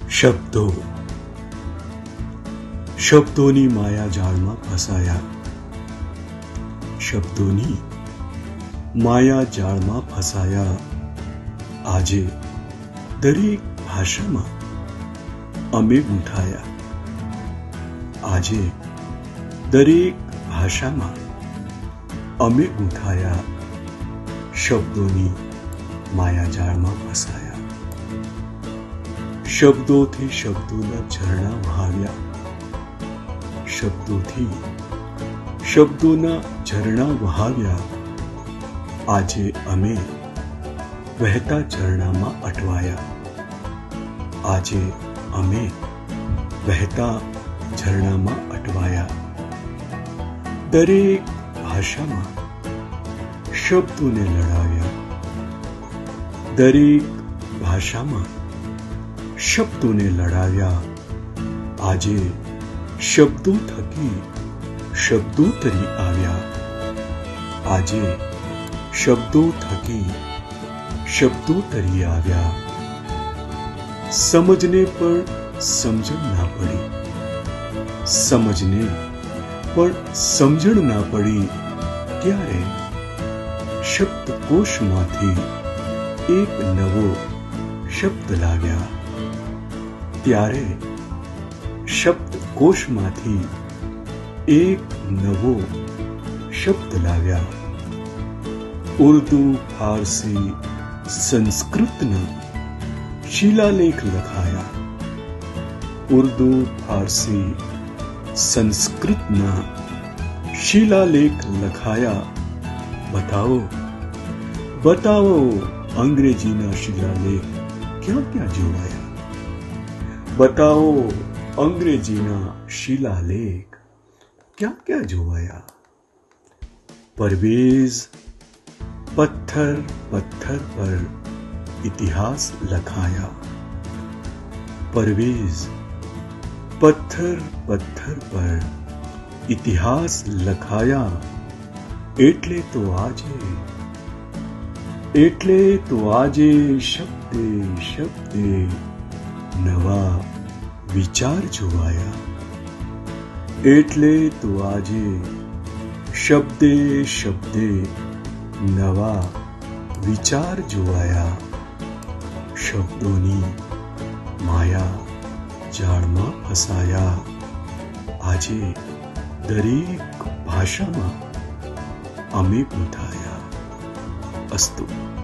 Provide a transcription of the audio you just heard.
શબ્દો શબ્દોની માયાજાળમાં ફસાયા. શબ્દોની માયાજાળમાં ફસાયા. આજે દરેક ભાષામાં અમે ગૂંથાયા. આજે દરેક ભાષામાં અમે ગૂંથાયા. શબ્દોની માયાજાળમાં ફસાયા. શબ્દોથી શબ્દોના ઝરણા વહાવ્યા. શબ્દોથી શબ્દોના ઝરણા વહાવ્યા. આજે અમે વહેતા ઝરણામાં અટવાયા. આજે અમે વહેતા ઝરણામાં અટવાયા. દરેક ભાષામાં શબ્દોને લડાવ્યા. દરેક ભાષામાં શબ્દોને લડાવ્યા. આજે શબ્દો થકી શબ્દોતરી આવ્યા. આજે શબ્દો થકી શબ્દોતરી આવ્યા. સમજને પણ સમજણ ના પડી. સમજને પણ સમજણ ના પડી ત્યારે શબ્દકોશમાંથી એક નવો શબ્દ લાવ્યા. ત્યારે શબ્દકોશમાંથી એક નવો શબ્દ લાવ્યા. ઉર્દુ, ફારસી, સંસ્કૃતના શિલાલેખ લખાયા. ઉર્દુ, ફારસી, સંસ્કૃતના શિલાલેખ લખાયા. બતાવો બતાવો અંગ્રેજીના શિલાલેખ ક્યાં ક્યાં જોવાયા. બતાવો અંગ્રેજીના શિલાલેખ ક્યાં ક્યાં જોવાયા. પરવેઝ પથ્થર પથ્થર પર ઇતિહાસ લખાયા. પરવેઝ પથ્થર પથ્થર પર ઇતિહાસ લખાયા. એટલે તો આજે શબ્દે શબ્દે નવા વિચાર જોવાયા. એટલે તો આજે શબ્દે શબ્દે નવા વિચાર જોવાયા. શબ્દોની માયા જાળમાં ફસાયા. આજે દરેક ભાષામાં અમે ગૂંથાયા. અસ્તુ.